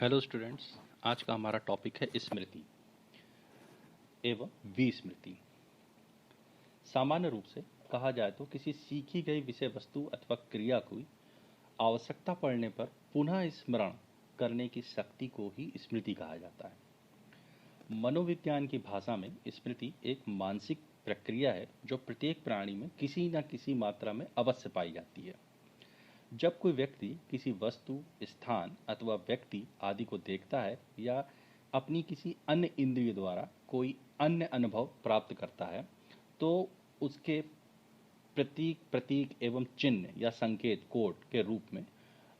Hello students. आज का हमारा टॉपिक है स्मृति एवं विस्मृति। सामान्य रूप से कहा जाए तो किसी सीखी गई विषय वस्तु अथवा क्रिया को आवश्यकता पड़ने पर पुनः स्मरण करने की शक्ति को ही स्मृति कहा जाता है। मनोविज्ञान की भाषा में स्मृति एक मानसिक प्रक्रिया है जो प्रत्येक प्राणी में किसी न किसी मात्रा में अवश्य पाई जाती है। जब कोई व्यक्ति किसी वस्तु, स्थान अथवा व्यक्ति आदि को देखता है या अपनी किसी अन्य इंद्रिय द्वारा कोई अन्य अनुभव प्राप्त करता है, तो उसके प्रतीक एवं चिन्ह या संकेत कोड के रूप में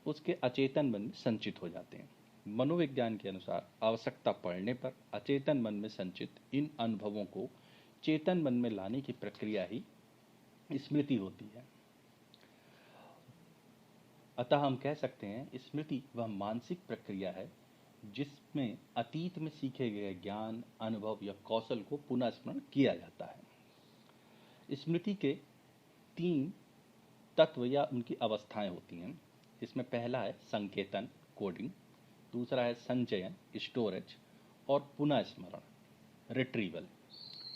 उसके अचेतन मन में संचित हो जाते हैं। मनोविज्ञान के अनुसार आवश्यकता पड़ने पर अचेतन मन में संचित इन अनुभवों को चेतन मन में लाने की प्रक्रिया ही स्मृति होती है। अतः हम कह सकते हैं स्मृति वह मानसिक प्रक्रिया है जिसमें अतीत में सीखे गए ज्ञान, अनुभव या कौशल को पुनः स्मरण किया जाता है। स्मृति के 3 तत्व या उनकी अवस्थाएं होती हैं। इसमें पहला है संकेतन, कोडिंग, दूसरा है संचयन, स्टोरेज, और पुनः स्मरण, रिट्रीवल।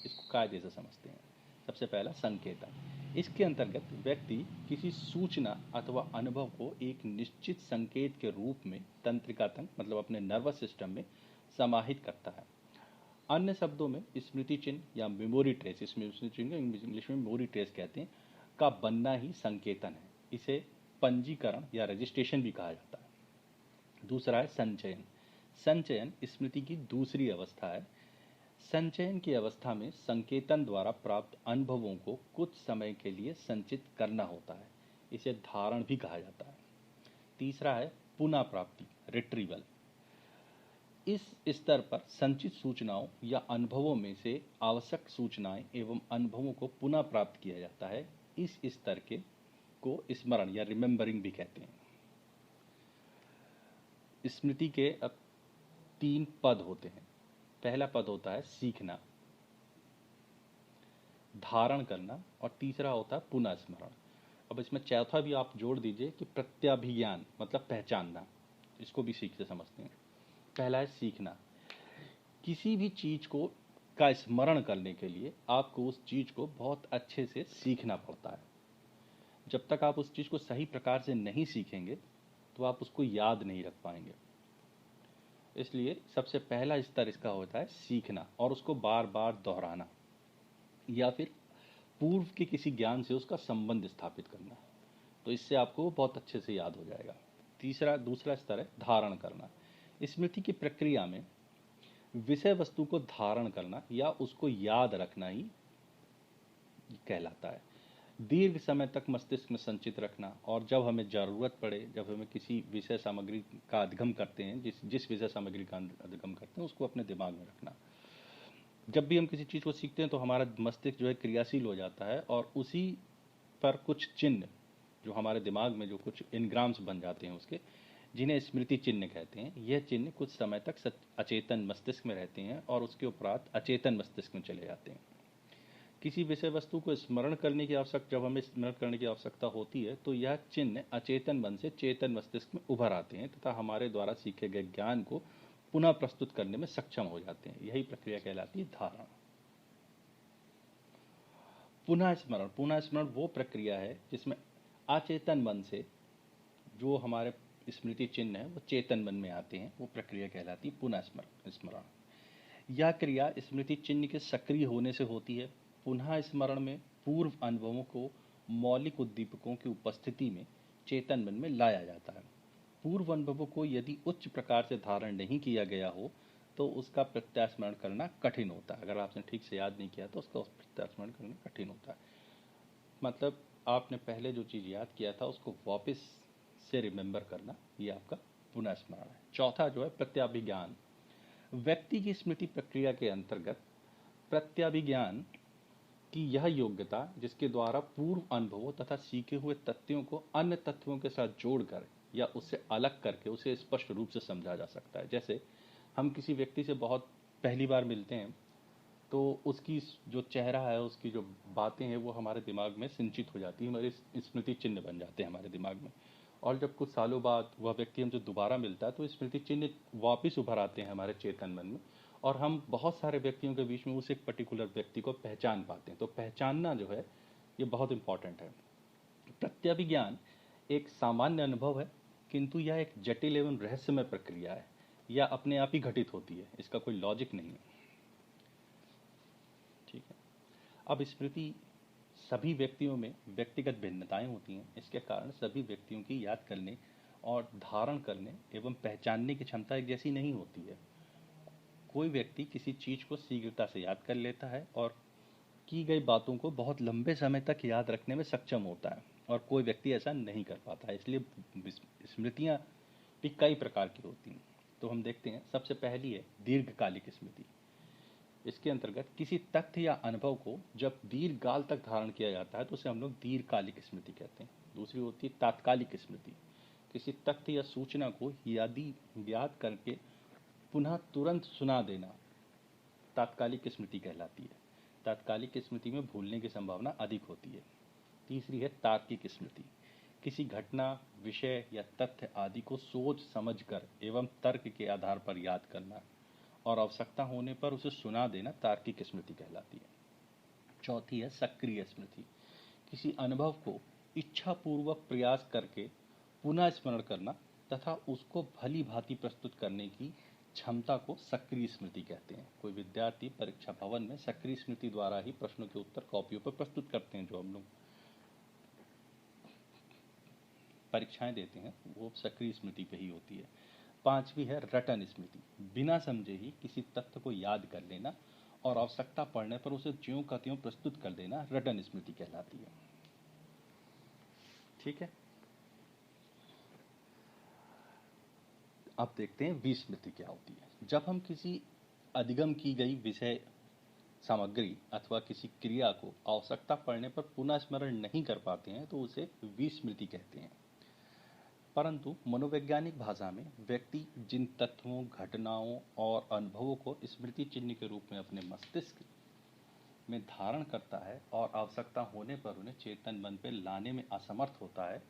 इसको काय जैसे समझते हैं। सबसे पहला संकेतन। इसके अंतर्गत व्यक्ति किसी सूचना अथवा अनुभव को एक निश्चित संकेत के रूप में तंत्रिका तंत्र मतलब अपने नर्वस सिस्टम में समाहित करता है। अन्य शब्दों में स्मृति चिन्ह या मेमोरी ट्रेस, इसमें स्मृति चिन्ह इंग्लिश में मेमोरी ट्रेस कहते हैं, का बनना ही संकेतन है। इसे पंजीकरण या रजिस्ट्रेशन भी कहा जाता है। दूसरा है संचयन। संचयन स्मृति की दूसरी अवस्था है। संचयन की अवस्था में संकेतन द्वारा प्राप्त अनुभवों को कुछ समय के लिए संचित करना होता है। इसे धारण भी कहा जाता है। तीसरा है पुनः प्राप्ति, रिट्रीवल। इस स्तर पर संचित सूचनाओं या अनुभवों में से आवश्यक सूचनाएं एवं अनुभवों को पुनः प्राप्त किया जाता है। इस स्तर के को स्मरण या रिमेंबरिंग भी कहते हैं। स्मृति के अब 3 पद होते हैं। पहला पद होता है सीखना, धारण करना, और तीसरा होता है पुनः स्मरण। अब इसमें चौथा भी आप जोड़ दीजिए कि प्रत्याभिज्ञान मतलब पहचानना। इसको भी सीख से समझते हैं। पहला है सीखना। किसी भी चीज को का स्मरण करने के लिए आपको उस चीज को बहुत अच्छे से सीखना पड़ता है। जब तक आप उस चीज को सही प्रकार से नहीं सीखेंगे तो आप उसको याद नहीं रख पाएंगे। इसलिए सबसे पहला स्तर इसका होता है सीखना, और उसको बार बार दोहराना या फिर पूर्व के किसी ज्ञान से उसका संबंध स्थापित करना। तो इससे आपको बहुत अच्छे से याद हो जाएगा। दूसरा स्तर है धारण करना। स्मृति की प्रक्रिया में विषय वस्तु को धारण करना या उसको याद रखना ही कहलाता है। दीर्घ समय तक मस्तिष्क में संचित रखना, और जब हमें ज़रूरत पड़े, जब हमें किसी विषय सामग्री का अधिगम करते हैं, जिस विषय सामग्री का अधिगम करते हैं उसको अपने दिमाग में रखना। जब भी हम किसी चीज़ को सीखते हैं तो हमारा मस्तिष्क जो है क्रियाशील हो जाता है, और उसी पर कुछ चिन्ह जो हमारे दिमाग में जो कुछ इनग्राम्स बन जाते हैं उसके, जिन्हें स्मृति चिन्ह कहते हैं। यह चिन्ह कुछ समय तक अचेतन मस्तिष्क में रहते हैं और उसके उपरांत अचेतन मस्तिष्क में चले जाते हैं। किसी विषय वस्तु को स्मरण करने की आवश्यकता, जब हमें स्मरण करने की आवश्यकता होती है तो यह चिन्ह अचेतन मन से चेतन मस्तिष्क में उभर आते हैं तथा हमारे द्वारा सीखे गए ज्ञान को पुनः प्रस्तुत करने में सक्षम हो जाते हैं। यही प्रक्रिया कहलाती है धारण। पुनः स्मरण वो प्रक्रिया है जिसमें अचेतन मन से जो हमारे स्मृति चिन्ह है वो चेतन मन में आते हैं। वो प्रक्रिया कहलाती है पुनः स्मरण। यह क्रिया स्मृति चिन्ह के सक्रिय होने से होती है। पुनः स्मरण में पूर्व अनुभवों को मौलिक उद्दीपकों की उपस्थिति में चेतन मन में लाया जाता है। पूर्व अनुभवों को यदि उच्च प्रकार से धारण नहीं किया गया हो तो उसका प्रत्यास्मरण करना कठिन होता है। अगर आपने ठीक से याद नहीं किया तो उसका प्रत्यास्मरण करना कठिन होता है। मतलब आपने पहले जो चीज़ याद किया था उसको वापस से रिमेंबर करना, ये आपका पुनः स्मरण है। चौथा जो है प्रत्याभिज्ञान। व्यक्ति की स्मृति प्रक्रिया के अंतर्गत प्रत्याभिज्ञान की यह योग्यता जिसके द्वारा पूर्व अनुभवों तथा सीखे हुए तथ्यों को अन्य तथ्यों के साथ जोड़कर या उससे अलग करके उसे स्पष्ट रूप से समझा जा सकता है। जैसे हम किसी व्यक्ति से बहुत पहली बार मिलते हैं तो उसकी जो चेहरा है, उसकी जो बातें हैं वो हमारे दिमाग में संचित हो जाती है, हमारे स्मृति चिन्ह बन जाते हैं हमारे दिमाग में, और जब कुछ सालों बाद वह व्यक्ति हमसे दोबारा मिलता है तो स्मृति चिन्ह वापस उभर आते हैं हमारे चेतन मन में, और हम बहुत सारे व्यक्तियों के बीच में उस एक पर्टिकुलर व्यक्ति को पहचान पाते हैं। तो पहचानना जो है ये बहुत इंपॉर्टेंट है। प्रत्यभिज्ञान एक सामान्य अनुभव है, किंतु यह एक जटिल एवं रहस्यमय प्रक्रिया है। यह अपने आप ही घटित होती है, इसका कोई लॉजिक नहीं है। ठीक है। अब स्मृति सभी व्यक्तियों में व्यक्तिगत भिन्नताएं होती हैं, इसके कारण सभी व्यक्तियों की याद करने और धारण करने एवं पहचानने की क्षमता एक जैसी नहीं होती है। कोई व्यक्ति किसी चीज को शीघ्रता से याद कर लेता है और की गई बातों को बहुत लंबे समय तक याद रखने में सक्षम होता है, और कोई व्यक्ति ऐसा नहीं कर पाता है। इसलिए स्मृतियां भी कई प्रकार की होती हैं। तो हम देखते हैं, सबसे पहली है दीर्घकालिक स्मृति। इसके अंतर्गत किसी तथ्य या अनुभव को जब दीर्घकाल तक धारण किया जाता है तो उसे हम लोग दीर्घकालिक स्मृति कहते हैं। दूसरी होती है तात्कालिक स्मृति। किसी तथ्य या सूचना को याद करके पुनः तुरंत सुना देना तात्कालिक स्मृति कहलाती है। तात्कालिक स्मृति में भूलने की संभावना अधिक होती है। तीसरी है तार्किक स्मृति। किसी घटना, विषय या तथ्य आदि को सोच समझकर एवं तर्क के आधार पर याद करना और आवश्यकता होने पर उसे सुना देना तार्किक स्मृति कहलाती है। चौथी है सक्रिय स्मृति। किसी अनुभव को इच्छापूर्वक प्रयास करके पुनः स्मरण करना तथा उसको भली भांति प्रस्तुत करने की क्षमता को सक्रिय स्मृति कहते हैं। कोई विद्यार्थी परीक्षा भवन में सक्रिय स्मृति द्वारा ही प्रश्नों के उत्तर कॉपियों पर प्रस्तुत करते हैं। जो हम लोग परीक्षाएं देते हैं वो सक्रिय स्मृति पे ही होती है। पांचवी है रटन स्मृति। बिना समझे ही किसी तथ्य को याद कर लेना और आवश्यकता पड़ने पर उसे ज्यों का त्यों प्रस्तुत कर देना रटन स्मृति कहलाती है। ठीक है। अब देखते हैं विस्मृति क्या होती है। जब हम किसी अधिगम की गई विषय सामग्री अथवा किसी क्रिया को आवश्यकता पड़ने पर पुनः स्मरण नहीं कर पाते हैं तो उसे विस्मृति कहते हैं। परंतु मनोवैज्ञानिक भाषा में व्यक्ति जिन तत्वों, घटनाओं और अनुभवों को स्मृति चिन्ह के रूप में अपने मस्तिष्क में धारण करता है और आवश्यकता होने पर उन्हें चेतन मन पे लाने में असमर्थ होता है,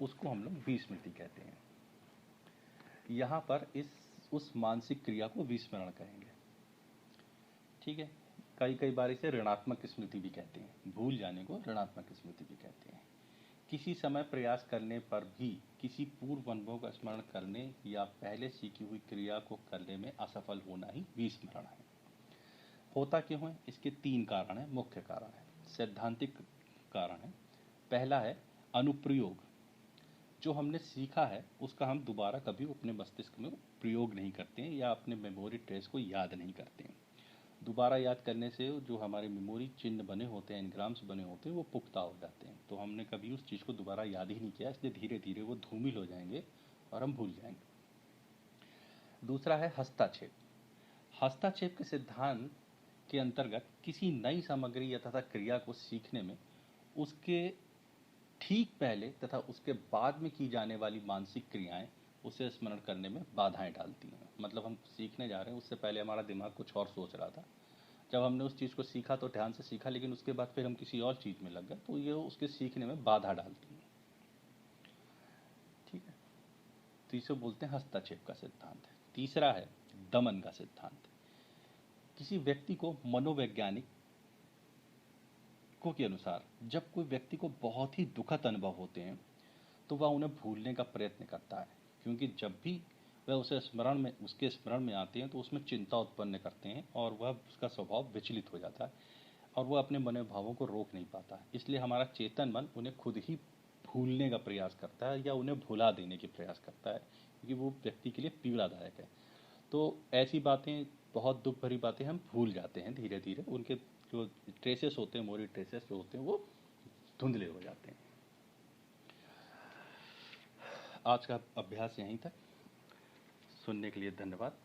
उसको हम लोग विस्मृति कहते हैं। यहाँ पर उस मानसिक क्रिया को विस्मरण कहेंगे। ठीक है। कई बार इसे ऋणात्मक स्मृति भी कहते हैं। भूल जाने को ऋणात्मक स्मृति भी कहते हैं। किसी समय प्रयास करने पर भी किसी पूर्व अनुभव का स्मरण करने या पहले सीखी हुई क्रिया को करने में असफल होना ही विस्मरण है। होता क्यों है? इसके 3 कारण हैं, मुख्य कारण है, सैद्धांतिक कारण है। पहला है अनुप्रयोग। जो हमने सीखा है उसका हम दोबारा कभी अपने मस्तिष्क में प्रयोग नहीं करते हैं या अपने मेमोरी ट्रेस को याद नहीं करते हैं। दोबारा याद करने से जो हमारे मेमोरी चिन्ह बने होते हैं, एनग्राम्स बने होते हैं, वो पुख्ता हो जाते हैं। तो हमने कभी उस चीज़ को दोबारा याद ही नहीं किया, इसलिए धीरे धीरे वो धूमिल हो जाएंगे और हम भूल जाएंगे। दूसरा है हस्तक्षेप। हस्तक्षेप के सिद्धांत के अंतर्गत किसी नई सामग्री या तथा क्रिया को सीखने में उसके ठीक पहले तथा उसके बाद में की जाने वाली मानसिक क्रियाएं उसे स्मरण करने में बाधाएं डालती हैं। मतलब हम सीखने जा रहे हैं, उससे पहले हमारा दिमाग कुछ और सोच रहा था। जब हमने उस चीज़ को सीखा तो ध्यान से सीखा, लेकिन उसके बाद फिर हम किसी और चीज़ में लग गए तो ये उसके सीखने में बाधा डालती है। ठीक है। तो इसे बोलते हैं हस्तक्षेप का सिद्धांत। तीसरा है दमन का सिद्धांत। किसी व्यक्ति को मनोवैज्ञानिक के अनुसार जब कोई व्यक्ति को बहुत ही दुखद अनुभव होते हैं तो वह उन्हें भूलने का प्रयत्न करता है, क्योंकि जब भी वह उसके स्मरण में आते हैं तो उसमें चिंता उत्पन्न करते हैं और वह उसका स्वभाव विचलित हो जाता है और वह अपने मनोभावों को रोक नहीं पाता है। इसलिए हमारा चेतन मन उन्हें खुद ही भूलने का प्रयास करता है या उन्हें भुला देने की प्रयास करता है, क्योंकि वो व्यक्ति के लिए पीड़ादायक है। तो ऐसी बातें, बहुत दुख भरी बातें हम भूल जाते हैं धीरे धीरे। उनके जो ट्रेसेस होते हैं, मेमोरी ट्रेसेस जो होते हैं, वो धुंधले हो जाते हैं। आज का अभ्यास यहीं तक। सुनने के लिए धन्यवाद।